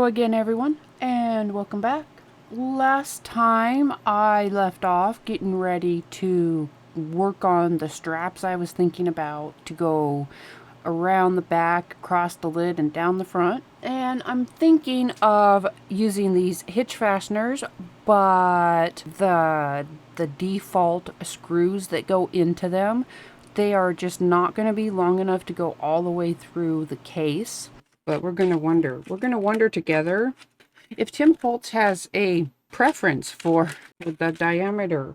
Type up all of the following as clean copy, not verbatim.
Hello again, everyone, and welcome back. Last time I left off getting ready to work on the straps I was thinking about to go around the back, across the lid, and down the front. And I'm thinking of using these hitch fasteners, but the default screws that go into them, they are just not going to be long enough to go all the way through the case. But we're going to wonder. We're going to wonder together if Tim Holtz has a preference for the diameter.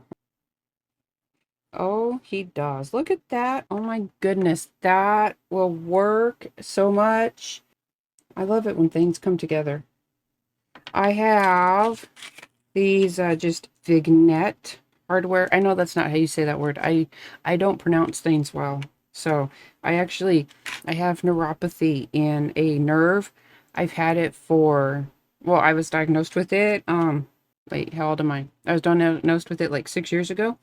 Oh, he does. Look at that. Oh my goodness. That will work so much. I love it when things come together. I have these just Vignette hardware. I know that's not how you say that word. I don't pronounce things well. So I have neuropathy in a nerve. I've had it for, well, I was diagnosed with it. Wait, how old am I? I was diagnosed with it like 6 years ago.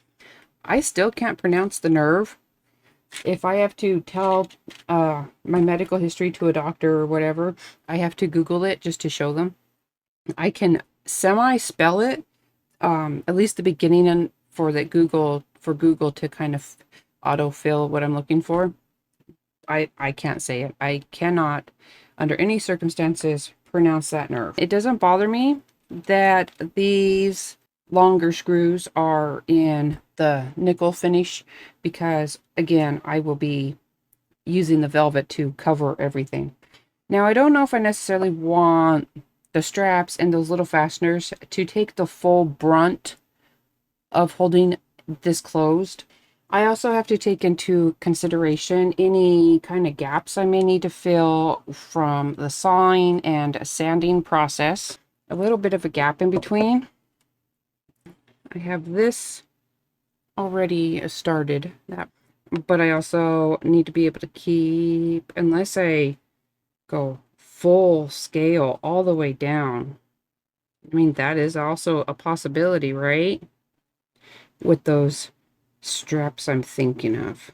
I still can't pronounce the nerve. If I have to tell my medical history to a doctor or whatever, I have to Google it just to show them. I can semi-spell it, at least the beginning, and for Google to kind of autofill what I'm looking for. I can't say it. I cannot, under any circumstances, pronounce that nerve. It doesn't bother me that these longer screws are in the nickel finish because, again, I will be using the velvet to cover everything. Now, I don't know if I necessarily want the straps and those little fasteners to take the full brunt of holding this closed. I also have to take into consideration any kind of gaps I may need to fill from the sawing and sanding process. A little bit of a gap in between. I have this already started, but I also need to be able to keep, unless I go full scale all the way down. I mean, that is also a possibility, right? With those straps I'm thinking of.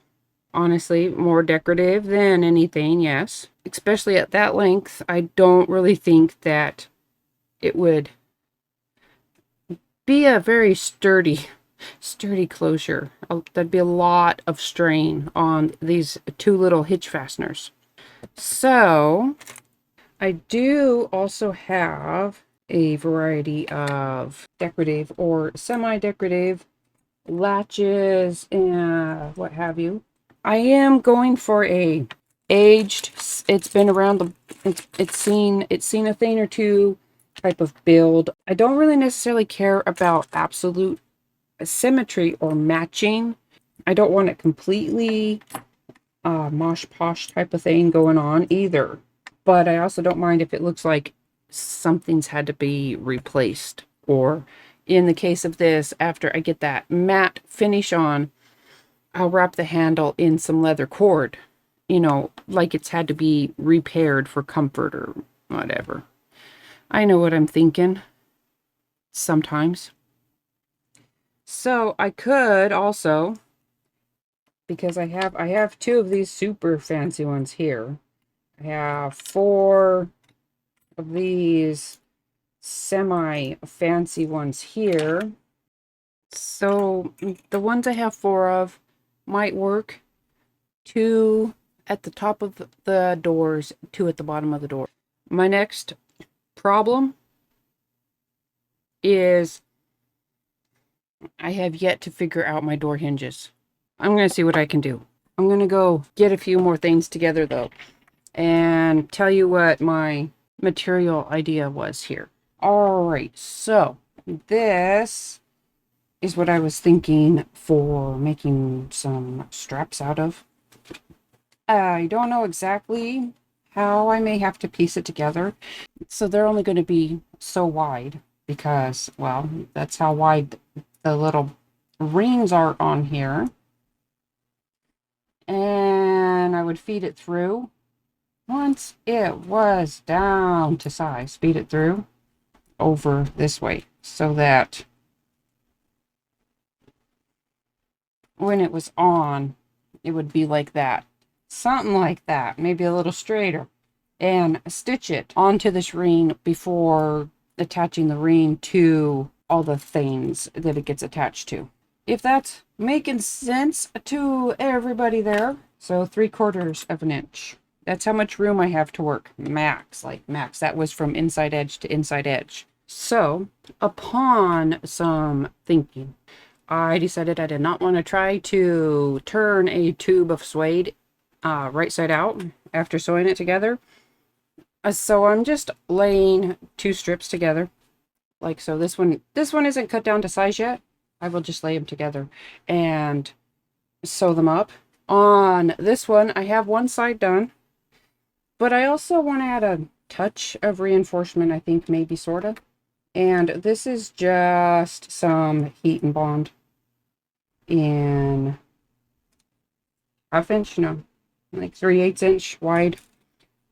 Honestly, more decorative than anything, yes. Especially at that length, I don't really think that it would be a very sturdy closure. There'd be a lot of strain on these two little hitch fasteners. So, I do also have a variety of decorative or semi-decorative latches and what have you. I am going for a aged, it's been around the, it's seen a thing or two type of build. I don't really necessarily care about absolute symmetry or matching. I don't want it completely mosh posh type of thing going on either. But I also don't mind if it looks like something's had to be replaced, or in the case of this, after I get that matte finish on, I'll wrap the handle in some leather cord, like it's had to be repaired for comfort or whatever. I know what I'm thinking sometimes. So I could also, because I have two of these super fancy ones here. I have four of these semi fancy ones here. So the ones I have four of might work. Two at the top of the doors, two at the bottom of the door. My next problem is I have yet to figure out my door hinges. I'm going to see what I can do. I'm going to go get a few more things together though and tell you what my material idea was here. All right, so this is what I was thinking for making some straps out of. I don't know exactly how I may have to piece it together. So they're only going to be so wide because, well, that's how wide the little rings are on here. And I would feed it through. Once it was down to size, feed it through over this way so that when it was on, it would be like that. Something like that, maybe a little straighter. and stitch it onto this ring before attaching the ring to all the things that it gets attached to. If that's making sense to everybody there. So 3/4 of an inch. That's how much room I have to work. Max, like max. That was from inside edge to inside edge. So upon some thinking, I decided I did not want to try to turn a tube of suede right side out after sewing it together. So I'm just laying 2 strips together, like so. This one isn't cut down to size yet. I will just lay them together and sew them up. On this one, I have one side done, but I also want to add a touch of reinforcement, I think, maybe, sort of. And this is just some heat and bond in 1/2 inch, no, like 3/8 inch wide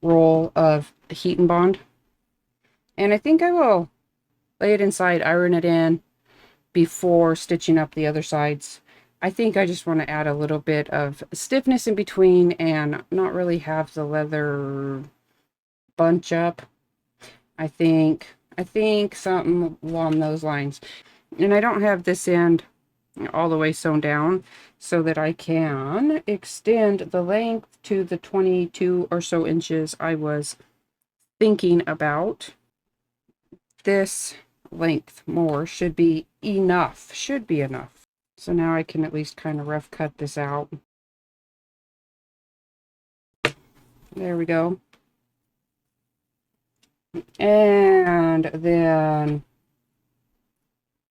roll of heat and bond. And I think I will lay it inside, iron it in before stitching up the other sides. I think I just want to add a little bit of stiffness in between and not really have the leather bunch up. I think something along those lines. And I don't have this end all the way sewn down so that I can extend the length to the 22 or so inches I was thinking about. This length more should be enough. So now I can at least kind of rough cut this out. There we go. And then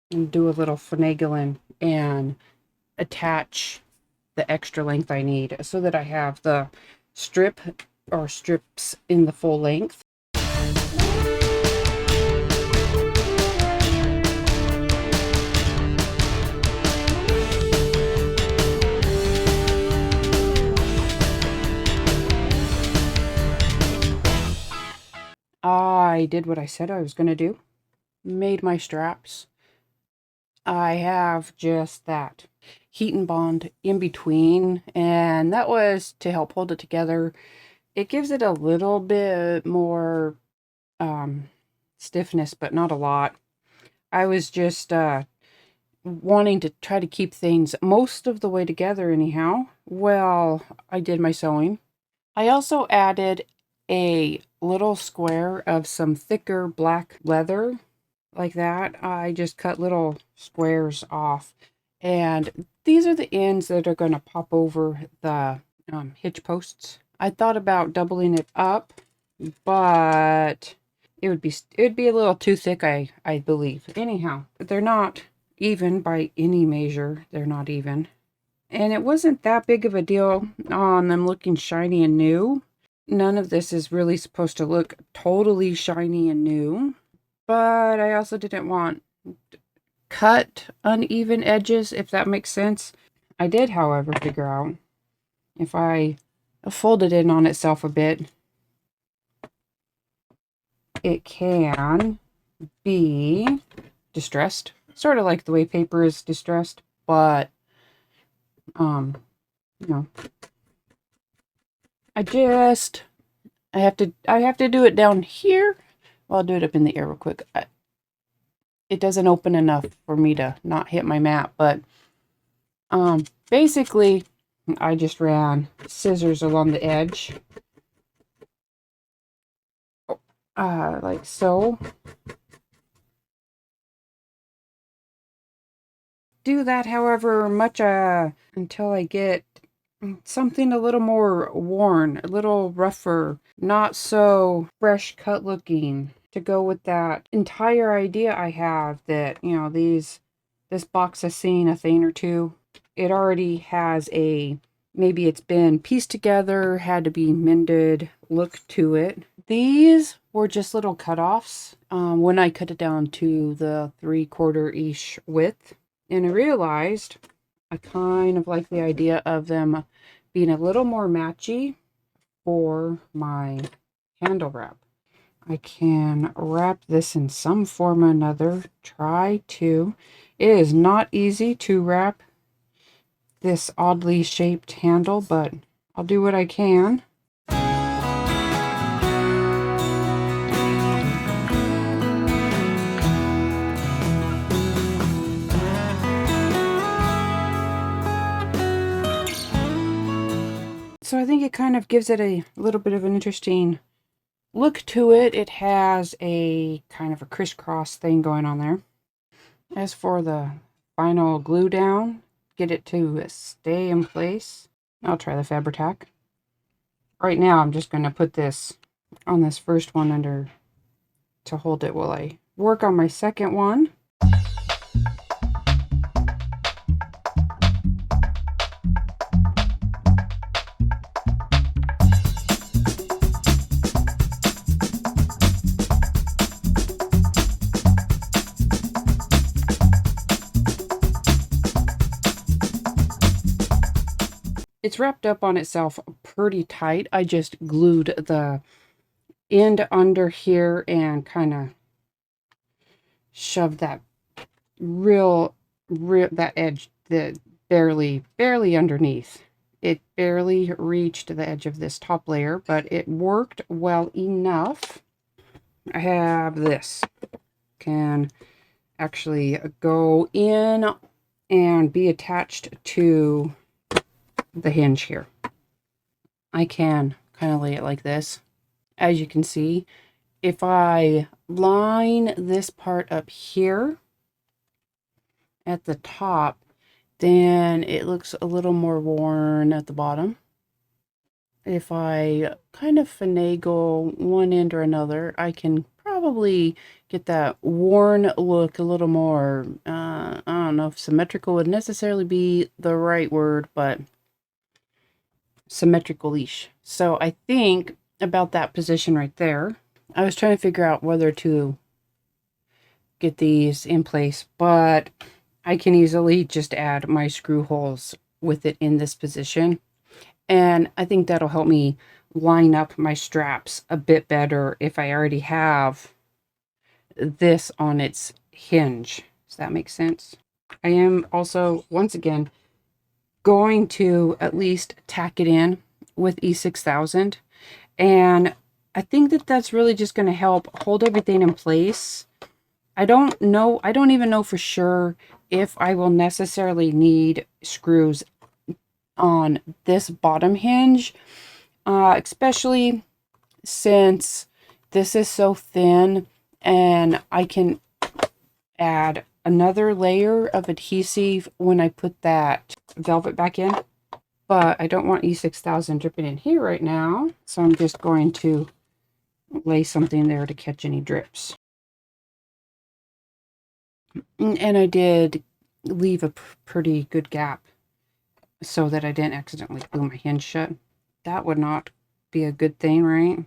do a little finagling and attach the extra length I need so that I have the strip or strips in the full length. I did what I said I was going to do. Made my straps. I have just that heat and bond in between, and that was to help hold it together. It gives it a little bit more stiffness, but not a lot. I was just wanting to try to keep things most of the way together anyhow. Well, I did my sewing. I also added a little square of some thicker black leather like that. I just cut little squares off, and these are the ends that are going to pop over the hitch posts. I thought about doubling it up, but it would be a little too thick, I believe. Anyhow, they're not even by any measure. They're not even. And it wasn't that big of a deal on them looking shiny and new. None of this is really supposed to look totally shiny and new, but I also didn't want cut uneven edges, if that makes sense. I did, however, figure out if I fold it in on itself a bit, it can be distressed, sort of like the way paper is distressed, but you know, I have to do it down here. Well, I'll do it up in the air real quick. It doesn't open enough for me to not hit my mat, but basically I just ran scissors along the edge, like so. Do that however much until I get something a little more worn, a little rougher, not so fresh cut looking, to go with that entire idea I have that, you know, this box has seen a thing or two. It already has maybe it's been pieced together, had to be mended look to it. These were just little cutoffs when I cut it down to the 3/4-ish width. And I realized I kind of like the idea of them being a little more matchy for my handle wrap. I can wrap this in some form or another. It is not easy to wrap this oddly shaped handle, but I'll do what I can. So I think it kind of gives it a little bit of an interesting look to it. It has a kind of a crisscross thing going on there. As for the final glue down, get it to stay in place, I'll try the Fabri-Tac. Right now I'm just going to put this on this first one under to hold it while I work on my second one. It's wrapped up on itself pretty tight. I just glued the end under here and kind of shoved that real that edge that barely underneath. It barely reached the edge of this top layer, but it worked well enough. I have this. Can actually go in and be attached to the hinge here. I can kind of lay it like this. As you can see, if I line this part up here at the top, then it looks a little more worn at the bottom. If I kind of finagle one end or another, I can probably get that worn look a little more, I don't know if symmetrical would necessarily be the right word, but symmetrical-ish. So I think about that position right there. I was trying to figure out whether to get these in place, but I can easily just add my screw holes with it in this position. And I think that'll help me line up my straps a bit better if I already have this on its hinge. Does that make sense? I am also, once again, going to at least tack it in with E6000. And I think that that's really just going to help hold everything in place. I don't even know for sure if I will necessarily need screws on this bottom hinge, especially since this is so thin and I can add another layer of adhesive when I put that velvet back in. But I don't want E6000 dripping in here right now, so I'm just going to lay something there to catch any drips. And I did leave a pretty good gap so that I didn't accidentally glue my hinge shut. That would not be a good thing, right?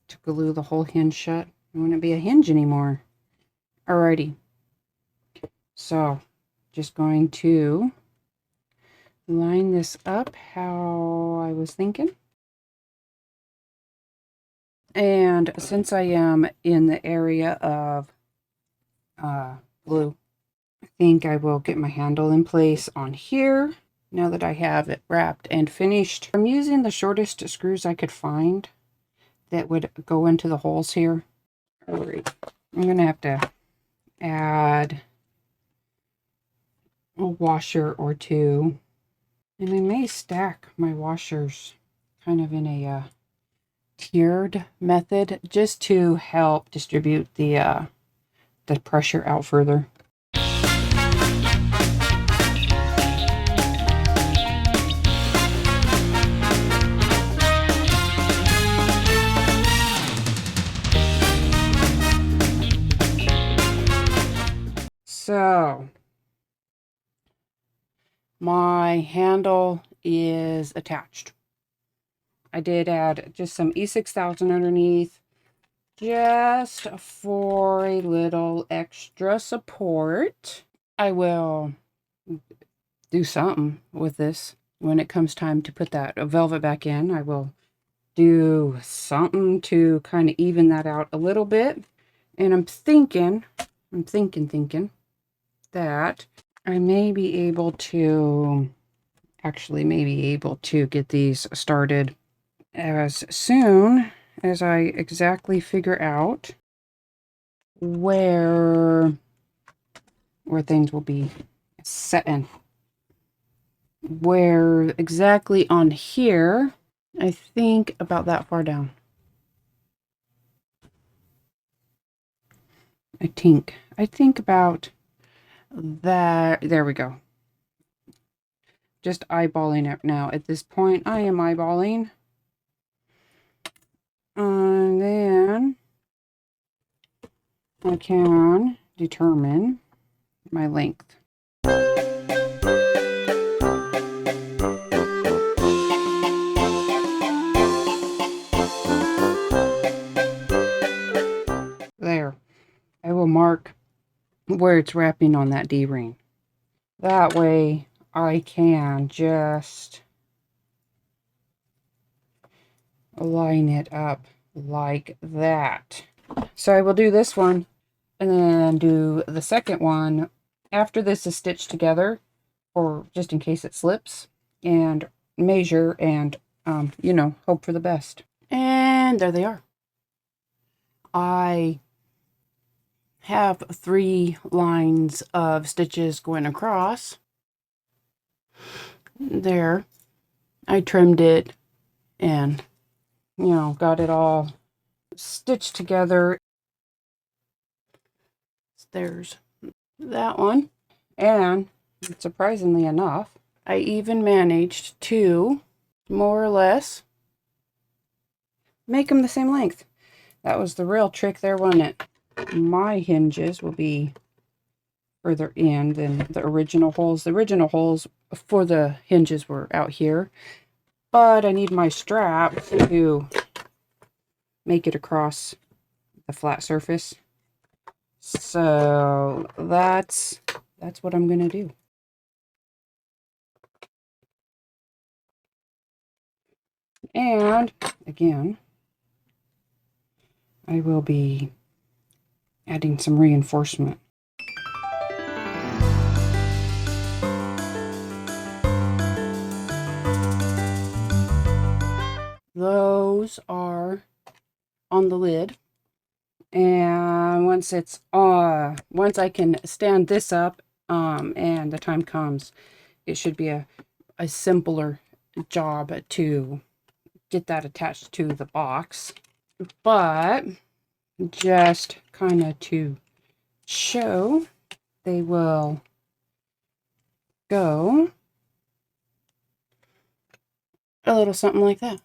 To glue the whole hinge shut. It wouldn't be a hinge anymore. Alrighty. So, just going to line this up how I was thinking. And since I am in the area of glue, I think I will get my handle in place on here. Now that I have it wrapped and finished, I'm using the shortest screws I could find that would go into the holes here. All right. I'm going to have to add a washer or two. And I may stack my washers kind of in a tiered method just to help distribute the pressure out further. So my handle is attached. I did add just some E6000 underneath just for a little extra support. I will do something with this when it comes time to put that velvet back in. I will do something to kind of even that out a little bit. And I'm thinking that I may be able to get these started as soon as I exactly figure out where things will be set in. Where exactly on here I think about that far down. I think about that. There we go. Just eyeballing it now. At this point, I am eyeballing. And then I can determine my length. There. I will mark where it's wrapping on that D-ring. That way I can just line it up like that. So I will do this one and then do the second one after this is stitched together, or just in case it slips, and measure and hope for the best. And there they are. I have 3 lines of stitches going across. There, I trimmed it and got it all stitched together. There's that one, and surprisingly enough, I even managed to more or less make them the same length. That was the real trick there, wasn't it? My hinges will be further in than the original holes. The original holes for the hinges were out here, but I need my strap to make it across the flat surface. So that's what I'm gonna do. And again, I will be adding some reinforcement. Those are on the lid. And once I can stand this up, and the time comes, it should be a simpler job to get that attached to the box. But just kind of to show, they will go a little something like that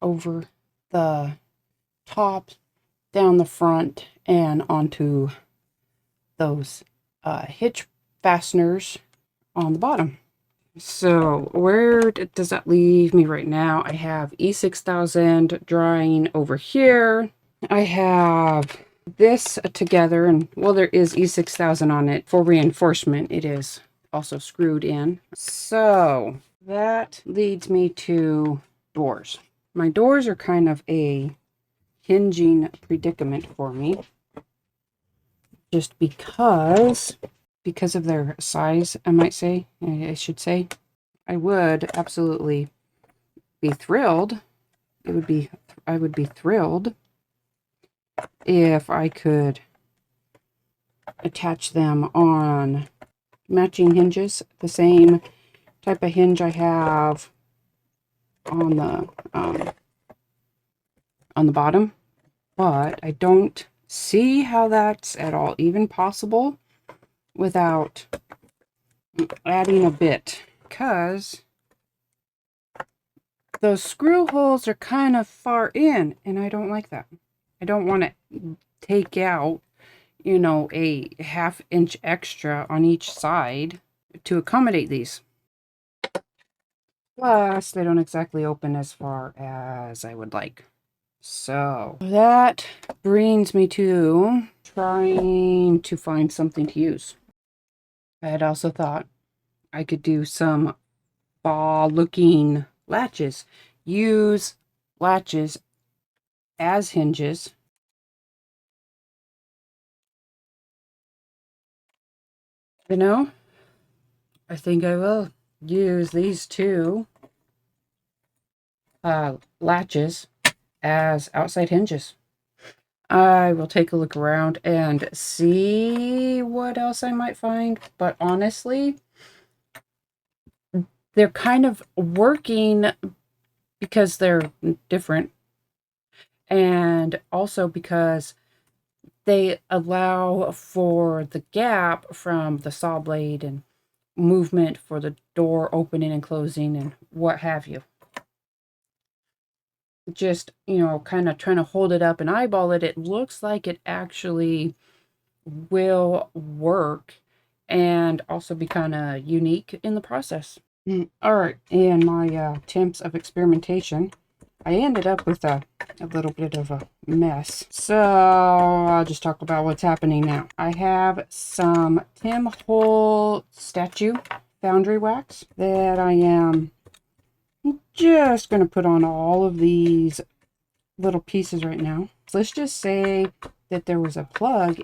over the top, down the front, and onto those hitch fasteners on the bottom. So where does that leave me right now? I have E6000 drying over here. I have this together, and well, there is E6000 on it for reinforcement. It is also screwed in. So that leads me to doors. My doors are kind of a hinging predicament for me, just because of their size, I should say. I would absolutely be thrilled. I would be thrilled if I could attach them on matching hinges, the same type of hinge I have on the bottom, but I don't see how that's at all even possible without adding a bit, because those screw holes are kind of far in, and I don't like that. I don't want to take out, a ½ inch extra on each side to accommodate these. Plus, they don't exactly open as far as I would like. So that brings me to trying to find something to use. I had also thought I could do some ball-looking latches. Use latches as hinges. I think I will use these 2 latches as outside hinges. I will take a look around and see what else I might find, but honestly, they're kind of working because they're different, and also because they allow for the gap from the saw blade and movement for the door opening and closing and what have you. Just, kind of trying to hold it up and eyeball it, it looks like it actually will work and also be kind of unique in the process. All right, and my attempts of experimentation, I ended up with a little bit of a mess. So I'll just talk about what's happening now. I have some Tim Holt statue foundry wax that I am just going to put on all of these little pieces right now. So let's just say that there was a plug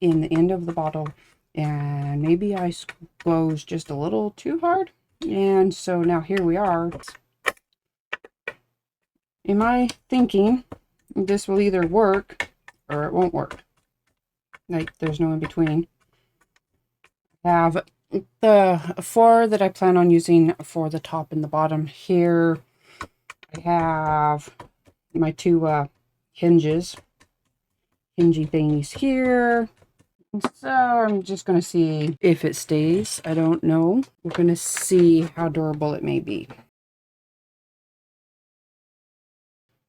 in the end of the bottle and maybe I squoze just a little too hard. And so now here we are. In my thinking, this will either work or it won't work. Like, there's no in between. I have the 4 that I plan on using for the top and the bottom. Here I have my 2 hinges, hingy thingies here. So I'm just going to see if it stays. I don't know. We're going to see how durable it may be.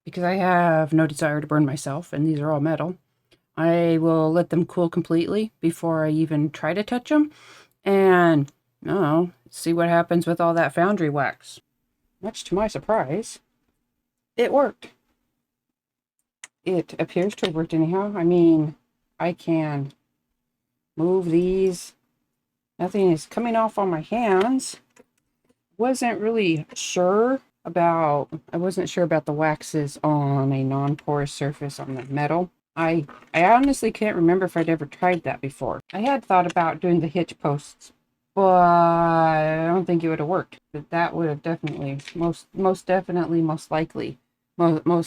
Because I have no desire to burn myself, and these are all metal, I will let them cool completely before I even try to touch them. And, see what happens with all that foundry wax. Much to my surprise, it worked. It appears to have worked anyhow. I mean, I can move these. Nothing is coming off on my hands. Wasn't really sure about, I wasn't sure about the waxes on a non-porous surface on the metal. I honestly can't remember if I'd ever tried that before. I had thought about doing the hitch posts, but I don't think it would have worked. But that would have definitely, most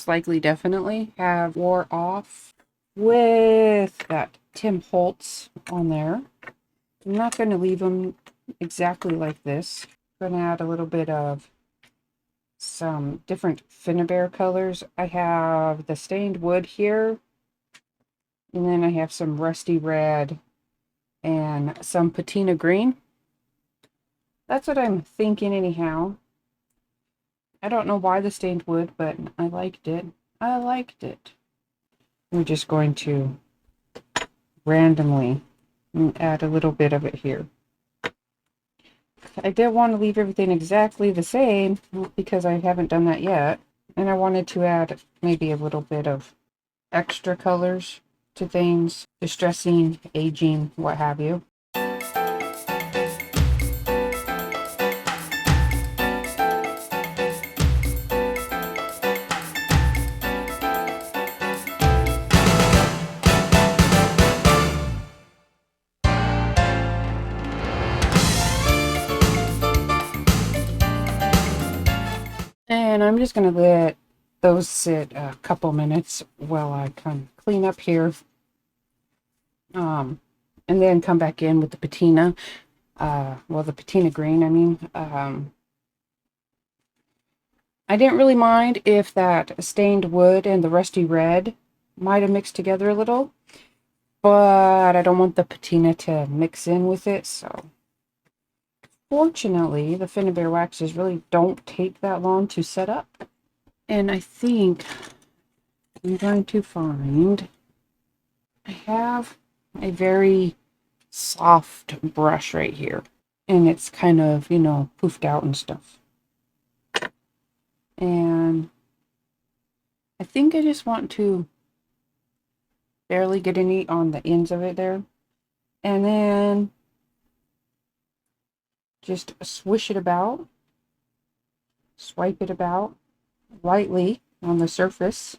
likely definitely have wore off with that Tim Holtz on there. I'm not going to leave them exactly like this. I'm going to add a little bit of some different Finnabair colors. I have the stained wood here, and then I have some rusty red and some patina green. That's what I'm thinking anyhow. I don't know why the stained wood, but I liked it. We're just going to randomly add a little bit of it here. I did want to leave everything exactly the same because I haven't done that yet. And I wanted to add maybe a little bit of extra colors to things, distressing, aging, what have you. And I'm just going to let those sit a couple minutes while I kind of clean up here. And then come back in with the patina. The patina green, I mean. I didn't really mind if that stained wood and the rusty red might have mixed together a little. But I don't want the patina to mix in with it, so. Fortunately, the Finnabair waxes really don't take that long to set up. And I think I'm going to find, I have a very soft brush right here. And it's kind of, poofed out and stuff. And I think I just want to barely get any on the ends of it there. And then just swish it about, swipe it about lightly on the surface,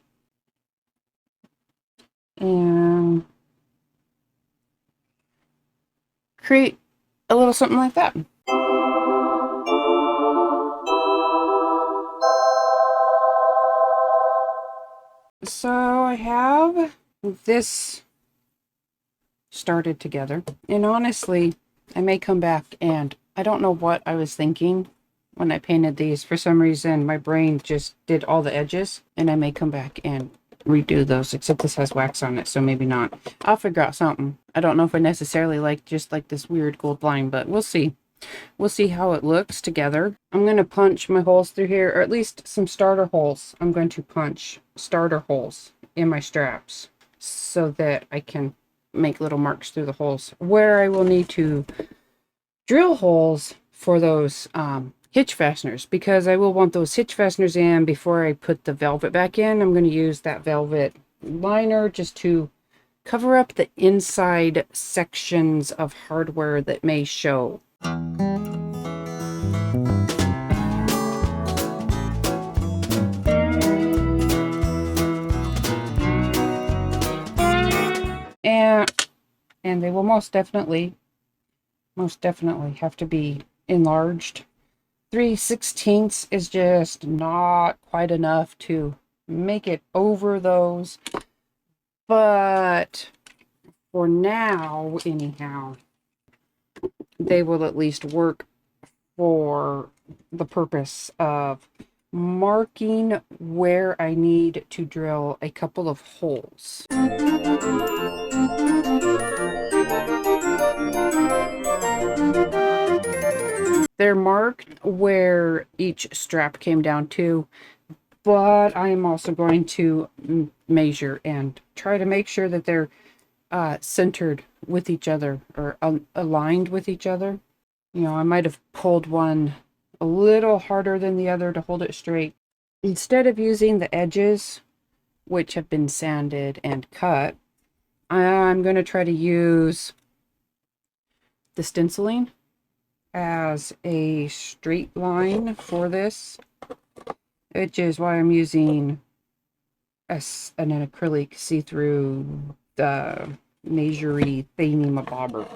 and create a little something like that. So I have this started together, and honestly, I may come back and I don't know what I was thinking when I painted these. For some reason, my brain just did all the edges, and I may come back and redo those, except this has wax on it, so maybe not. I'll figure out something. I don't know if I necessarily like just like this weird gold line, but we'll see. We'll see how it looks together. I'm going to punch my holes through here, or at least some starter holes. I'm going to punch starter holes in my straps so that I can make little marks through the holes where I will need to drill holes for those hitch fasteners, because I will want those hitch fasteners in before I put the velvet back in. I'm going to use that velvet liner just to cover up the inside sections of hardware that may show. And they will most definitely have to be enlarged. 3/16 is just not quite enough to make it over those, but for now anyhow, they will at least work for the purpose of marking where I need to drill a couple of holes. They're marked where each strap came down to, but I am also going to measure and try to make sure that they're centered with each other, or aligned with each other. You know, I might have pulled one a little harder than the other to hold it straight. Instead of using the edges, which have been sanded and cut, I'm going to try to use the stenciling as a straight line for this, which is why I'm using an acrylic see-through Majory thingy-mabobber.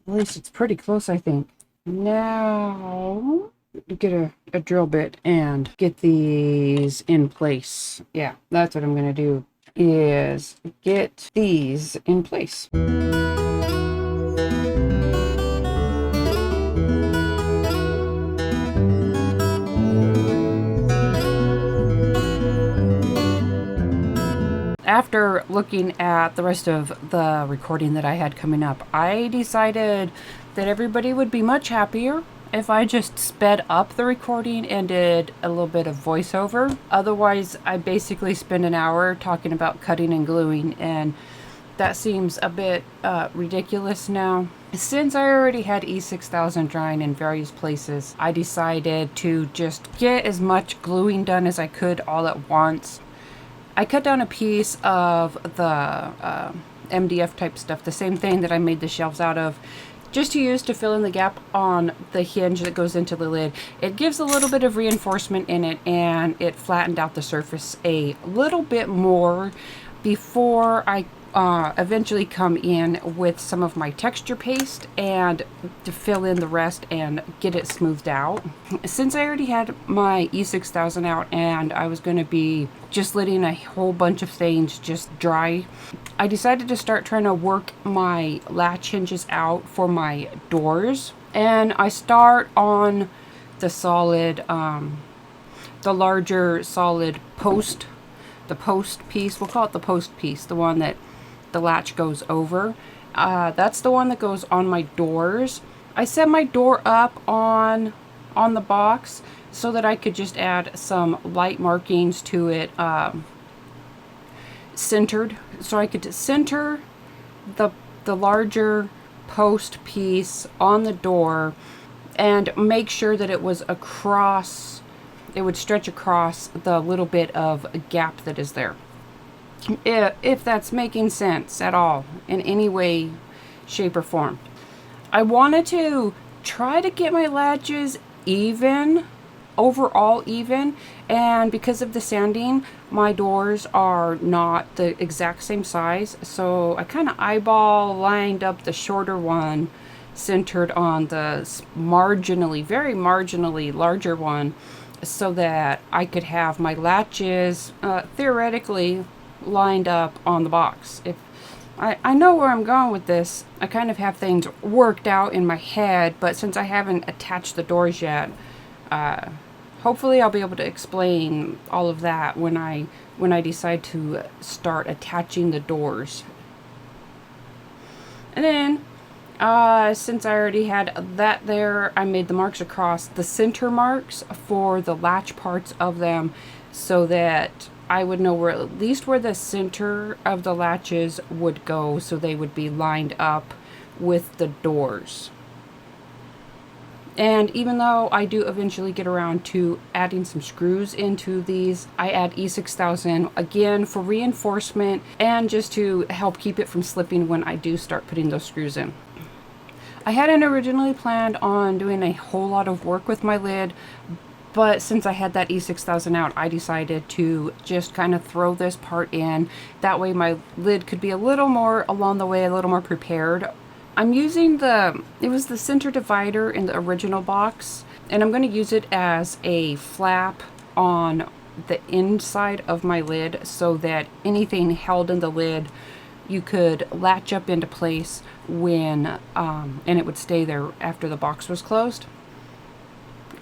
At least it's pretty close, I think. Now, get a drill bit and get these in place. Yeah, that's what I'm going to do, is get these in place. After looking at the rest of the recording that I had coming up, I decided that everybody would be much happier if I just sped up the recording and did a little bit of voiceover. Otherwise, I basically spend an hour talking about cutting and gluing, and that seems a bit ridiculous now. Since I already had E6000 drying in various places, I decided to just get as much gluing done as I could all at once. I cut down a piece of the MDF type stuff, the same thing that I made the shelves out of, just to use to fill in the gap on the hinge that goes into the lid. It gives a little bit of reinforcement in it, and it flattened out the surface a little bit more before I eventually come in with some of my texture paste and to fill in the rest and get it smoothed out. Since I already had my E6000 out and I was going to be just letting a whole bunch of things just dry, I decided to start trying to work my latch hinges out for my doors. And I start on the solid, the larger solid post, the post piece. We'll call it the post piece, the one that the latch goes over. That's the one that goes on my doors. I set my door up on the box so that I could just add some light markings to it, centered, so I could center the larger post piece on the door and make sure that it was across, it would stretch across the little bit of gap that is there. If that's making sense at all in any way, shape, or form. I wanted to try to get my latches even, overall even, and because of the sanding, my doors are not the exact same size, so I kind of eyeball lined up the shorter one centered on the marginally, very marginally larger one, so that I could have my latches theoretically lined up on the box. If I know where I'm going with this, I kind of have things worked out in my head, but since I haven't attached the doors yet, hopefully I'll be able to explain all of that when I decide to start attaching the doors. And then since I already had that there, I made the marks across the center marks for the latch parts of them, so that I would know where, at least where the center of the latches would go, so they would be lined up with the doors. And even though I do eventually get around to adding some screws into these, I add E6000 again for reinforcement and just to help keep it from slipping when I do start putting those screws in. I hadn't originally planned on doing a whole lot of work with my lid, but since I had that E6000 out, I decided to just kind of throw this part in. That way my lid could be a little more along the way, a little more prepared. I'm using it was the center divider in the original box, and I'm going to use it as a flap on the inside of my lid so that anything held in the lid you could latch up into place when, and it would stay there after the box was closed.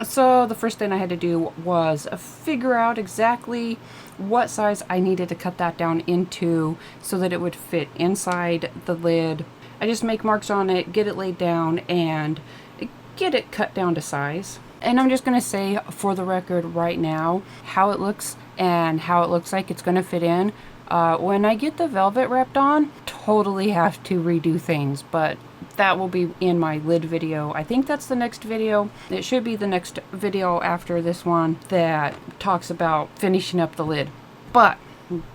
So the first thing I had to do was figure out exactly what size I needed to cut that down into so that it would fit inside the lid. I just make marks on it, get it laid down, and get it cut down to size. And I'm just going to say for the record right now how it looks and how it looks like it's going to fit in. When I get the velvet wrapped on, totally have to redo things, but that will be in my lid video. I think that's the next video. It should be the next video after this one that talks about finishing up the lid. But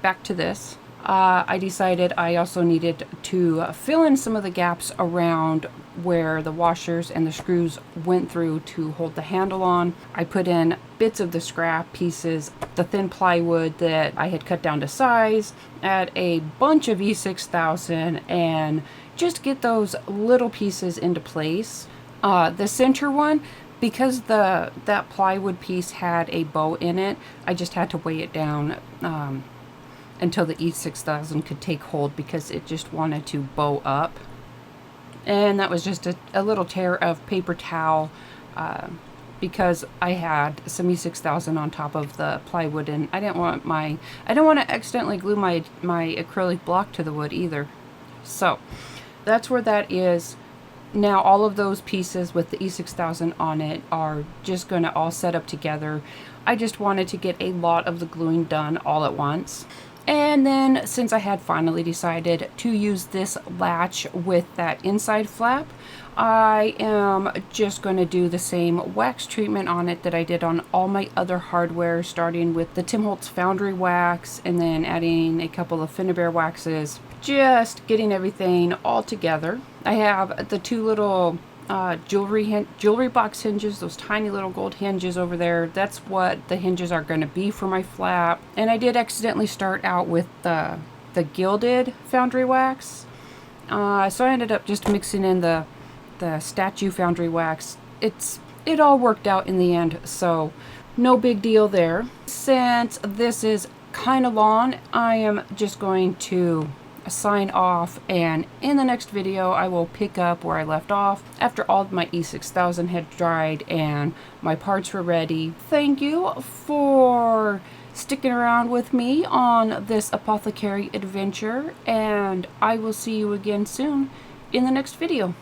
back to this. I decided I also needed to fill in some of the gaps around where the washers and the screws went through to hold the handle on. I put in bits of the scrap pieces, the thin plywood that I had cut down to size, add a bunch of E6000, and just get those little pieces into place. The center one, because that plywood piece had a bow in it, I just had to weigh it down until the E6000 could take hold because it just wanted to bow up. And that was just a little tear of paper towel because I had some E6000 on top of the plywood, and I didn't want to accidentally glue my acrylic block to the wood either. So that's where that is. Now all of those pieces with the E6000 on it are just going to all set up together. I just wanted to get a lot of the gluing done all at once. And then since I had finally decided to use this latch with that inside flap, I am just going to do the same wax treatment on it that I did on all my other hardware, starting with the Tim Holtz Foundry wax and then adding a couple of Finnabair waxes, just getting everything all together. I have the two little jewelry box hinges, those tiny little gold hinges over there. That's what the hinges are going to be for my flap. And I did accidentally start out with the gilded foundry wax, so I ended up just mixing in the statue foundry wax. It all worked out in the end, so no big deal there. Since this is kind of long, I am just going to sign off, and in the next video I will pick up where I left off after all of my E6000 had dried and my parts were ready. Thank you for sticking around with me on this apothecary adventure, and I will see you again soon in the next video.